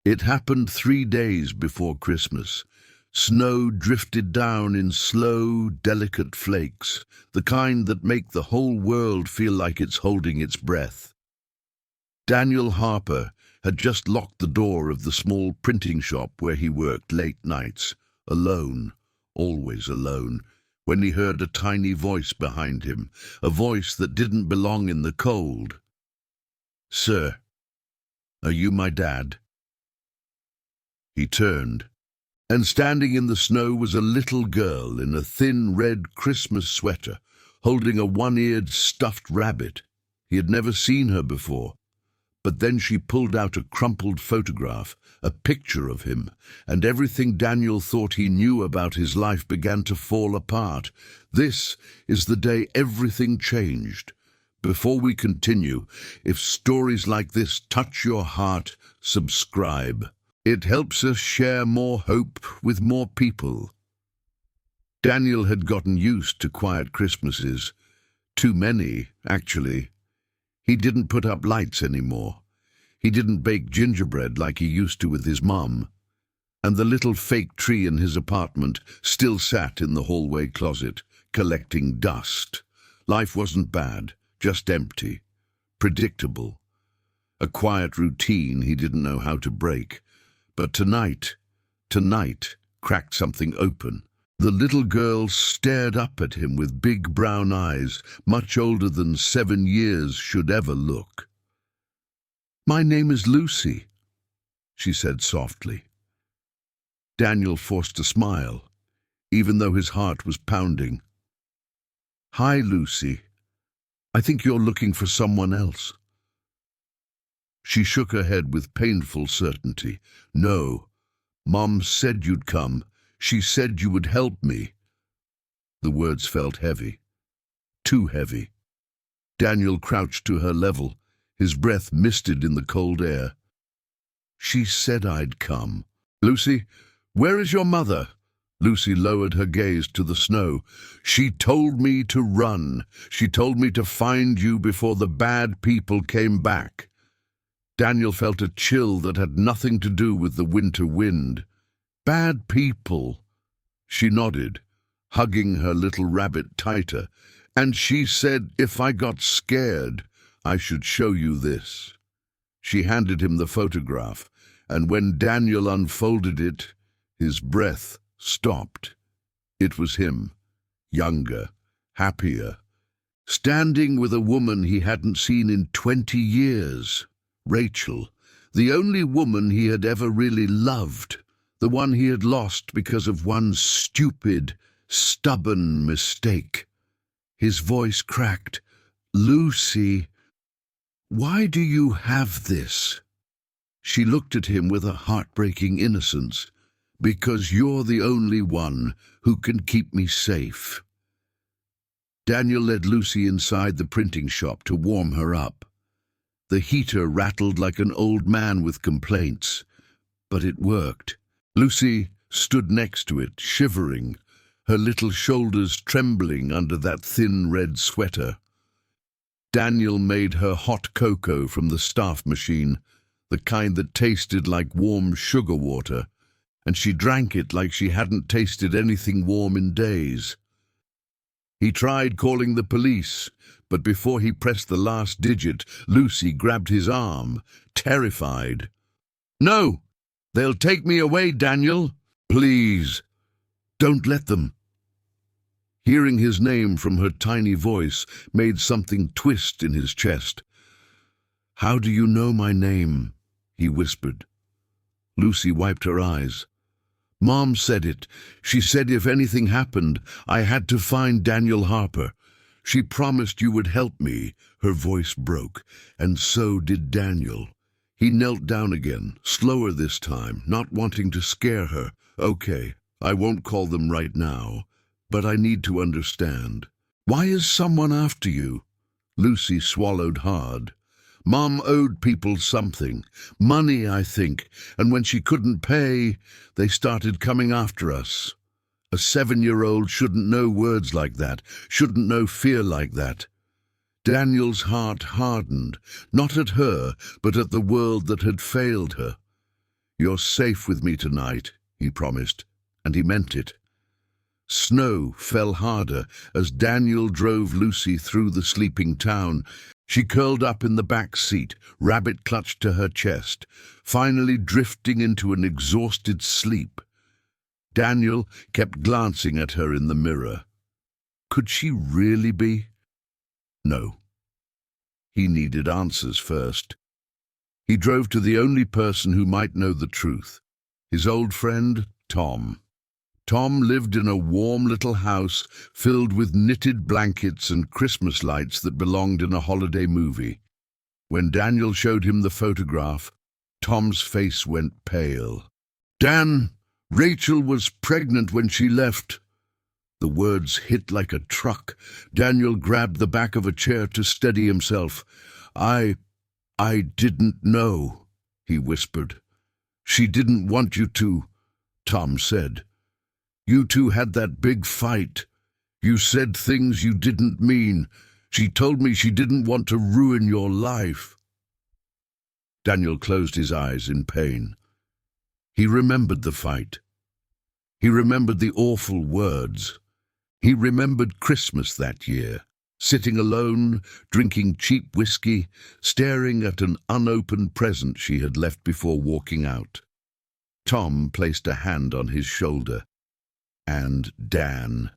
It happened 3 days before Christmas. Snow drifted down in slow, delicate flakes, the kind that make the whole world feel like it's holding its breath. Daniel Harper had just locked the door of the small printing shop where he worked late nights, alone, always alone, when he heard a tiny voice behind him, a voice that didn't belong in the cold. "Sir, are you my dad?" He turned, and standing in the snow was a little girl in a thin red Christmas sweater, holding a one-eared stuffed rabbit. He had never seen her before, but then she pulled out a crumpled photograph, a picture of him, and everything Daniel thought he knew about his life began to fall apart. This is the day everything changed. Before we continue, if stories like this touch your heart, subscribe. It helps us share more hope with more people. Daniel had gotten used to quiet Christmases. Too many, actually. He didn't put up lights anymore. He didn't bake gingerbread like he used to with his mum. And the little fake tree in his apartment still sat in the hallway closet, collecting dust. Life wasn't bad, just empty, predictable. A quiet routine he didn't know how to break. But tonight cracked something open. The little girl stared up at him with big brown eyes, much older than 7 years should ever look. "My name is Lucy," she said softly. Daniel forced a smile, even though his heart was pounding. "Hi, Lucy. I think you're looking for someone else." She shook her head with painful certainty. "No, Mom said you'd come. She said you would help me." The words felt heavy. Too heavy. Daniel crouched to her level, his breath misted in the cold air. "She said I'd come." "Lucy, where is your mother?" Lucy lowered her gaze to the snow. "She told me to run. She told me to find you before the bad people came back." Daniel felt a chill that had nothing to do with the winter wind. "Bad people." She nodded, hugging her little rabbit tighter. "And she said if I got scared, I should show you this." She handed him the photograph, and when Daniel unfolded it, his breath stopped. It was him, younger, happier, standing with a woman he hadn't seen in 20 years. Rachel, the only woman he had ever really loved, the one he had lost because of one stupid, stubborn mistake. His voice cracked. "Lucy, why do you have this?" She looked at him with a heartbreaking innocence. "Because you're the only one who can keep me safe." Daniel led Lucy inside the printing shop to warm her up. The heater rattled like an old man with complaints, but it worked. Lucy stood next to it, shivering, her little shoulders trembling under that thin red sweater. Daniel made her hot cocoa from the staff machine, the kind that tasted like warm sugar water, and she drank it like she hadn't tasted anything warm in days. He tried calling the police, but before he pressed the last digit, Lucy grabbed his arm, terrified. "No! They'll take me away, Daniel! Please, don't let them!" Hearing his name from her tiny voice made something twist in his chest. "How do you know my name?" he whispered. Lucy wiped her eyes. "Mom said it. She said if anything happened, I had to find Daniel Harper. She promised you would help me." Her voice broke, and so did Daniel. He knelt down again, slower this time, not wanting to scare her. "Okay, I won't call them right now, but I need to understand. Why is someone after you?" Lucy swallowed hard. "Mom owed people something. Money, I think, and when she couldn't pay, they started coming after us. A 7-year-old shouldn't know words like that, shouldn't know fear like that." Daniel's heart hardened, not at her, but at the world that had failed her. "You're safe with me tonight," he promised, and he meant it. Snow fell harder as Daniel drove Lucy through the sleeping town. She curled up in the back seat, rabbit clutched to her chest, finally drifting into an exhausted sleep. Daniel kept glancing at her in the mirror. Could she really be? No. He needed answers first. He drove to the only person who might know the truth, his old friend, Tom. Tom lived in a warm little house filled with knitted blankets and Christmas lights that belonged in a holiday movie. When Daniel showed him the photograph, Tom's face went pale. "Dan, Rachel was pregnant when she left." The words hit like a truck. Daniel grabbed the back of a chair to steady himself. I didn't know," he whispered. "She didn't want you to," Tom said. "You two had that big fight. You said things you didn't mean. She told me she didn't want to ruin your life." Daniel closed his eyes in pain. He remembered the fight. He remembered the awful words. He remembered Christmas that year, sitting alone, drinking cheap whiskey, staring at an unopened present she had left before walking out. Tom placed a hand on his shoulder. And Dan.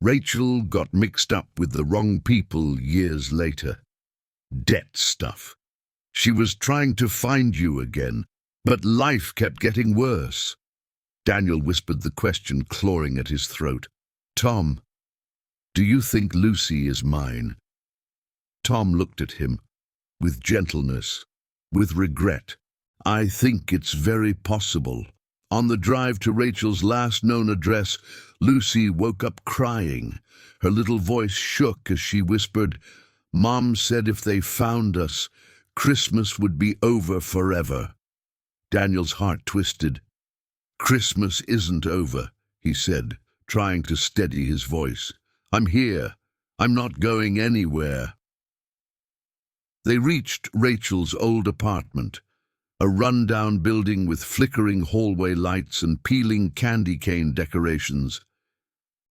Rachel got mixed up with the wrong people years later. Debt stuff. She was trying to find you again, but life kept getting worse. Daniel whispered the question, clawing at his throat. "Tom, do you think Lucy is mine?" Tom looked at him, with gentleness, with regret. "I think it's very possible." On the drive to Rachel's last known address, Lucy woke up crying. Her little voice shook as she whispered, "Mom said if they found us, Christmas would be over forever." Daniel's heart twisted. "Christmas isn't over," he said, trying to steady his voice. "I'm here. I'm not going anywhere." They reached Rachel's old apartment, a run-down building with flickering hallway lights and peeling candy cane decorations.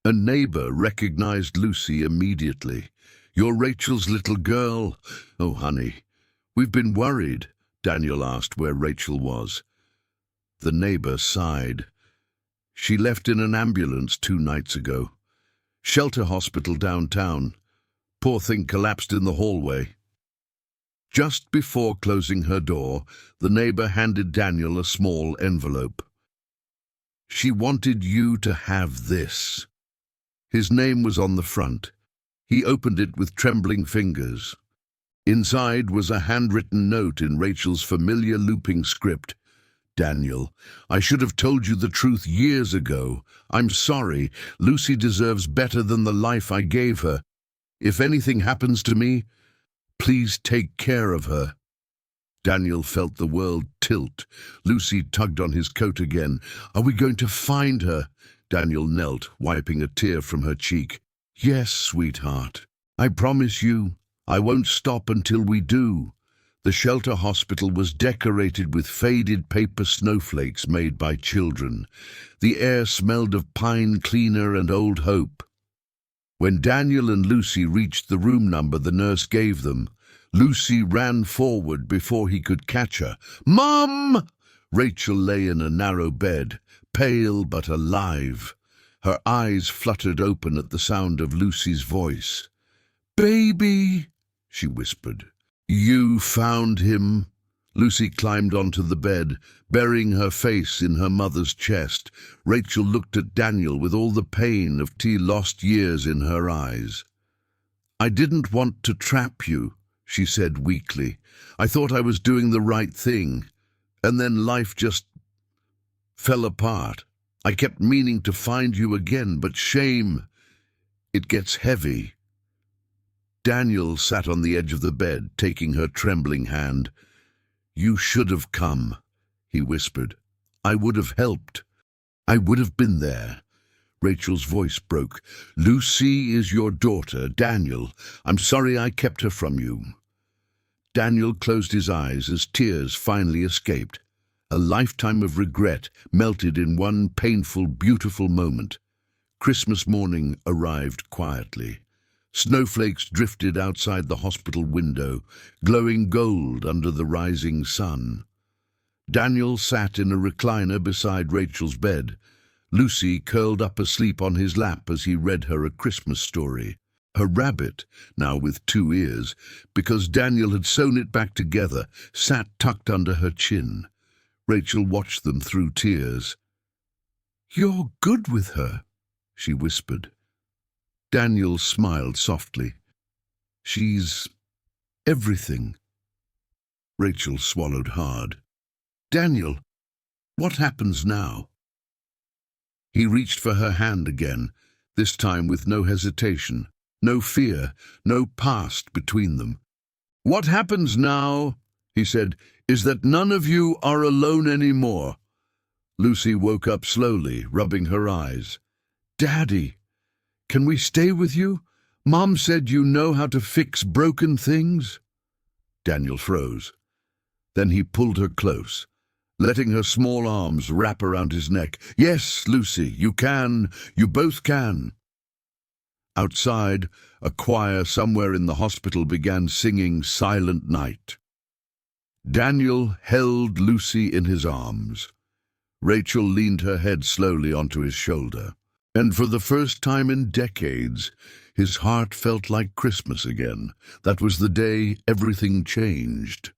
A neighbor recognized Lucy immediately. "You're Rachel's little girl." "Oh, honey, we've been worried," Daniel asked where Rachel was. The neighbor sighed. "She left in an ambulance 2 nights ago. Shelter hospital downtown. Poor thing collapsed in the hallway." Just before closing her door, the neighbor handed Daniel a small envelope. "She wanted you to have this." His name was on the front. He opened it with trembling fingers. Inside was a handwritten note in Rachel's familiar looping script. "Daniel, I should have told you the truth years ago. I'm sorry. Lucy deserves better than the life I gave her. If anything happens to me, please take care of her." Daniel felt the world tilt. Lucy tugged on his coat again. "Are we going to find her?" Daniel knelt, wiping a tear from her cheek. "Yes, sweetheart. I promise you, I won't stop until we do." The shelter hospital was decorated with faded paper snowflakes made by children. The air smelled of pine cleaner and old hope. When Daniel and Lucy reached the room number the nurse gave them, Lucy ran forward before he could catch her. "Mom!" Rachel lay in a narrow bed, pale but alive. Her eyes fluttered open at the sound of Lucy's voice. "Baby," she whispered. "You found him?" Lucy climbed onto the bed, burying her face in her mother's chest. Rachel looked at Daniel with all the pain of lost years in her eyes. "I didn't want to trap you," she said weakly. "I thought I was doing the right thing, and then life just fell apart. I kept meaning to find you again, but shame, it gets heavy." Daniel sat on the edge of the bed, taking her trembling hand. "You should have come," he whispered. "I would have helped. I would have been there." Rachel's voice broke. "Lucy is your daughter, Daniel. I'm sorry I kept her from you." Daniel closed his eyes as tears finally escaped. A lifetime of regret melted in one painful, beautiful moment. Christmas morning arrived quietly. Snowflakes drifted outside the hospital window, glowing gold under the rising sun. Daniel sat in a recliner beside Rachel's bed. Lucy curled up asleep on his lap as he read her a Christmas story. Her rabbit, now with 2 ears, because Daniel had sewn it back together, sat tucked under her chin. Rachel watched them through tears. "You're good with her," she whispered. Daniel smiled softly. "She's everything." Rachel swallowed hard. "Daniel, what happens now?" He reached for her hand again, this time with no hesitation, no fear, no past between them. "What happens now," he said, "is that none of you are alone anymore." Lucy woke up slowly, rubbing her eyes. "Daddy, can we stay with you? Mom said you know how to fix broken things." Daniel froze. Then he pulled her close, letting her small arms wrap around his neck. "Yes, Lucy, you can. You both can." Outside, a choir somewhere in the hospital began singing Silent Night. Daniel held Lucy in his arms. Rachel leaned her head slowly onto his shoulder. And for the first time in decades, his heart felt like Christmas again. That was the day everything changed.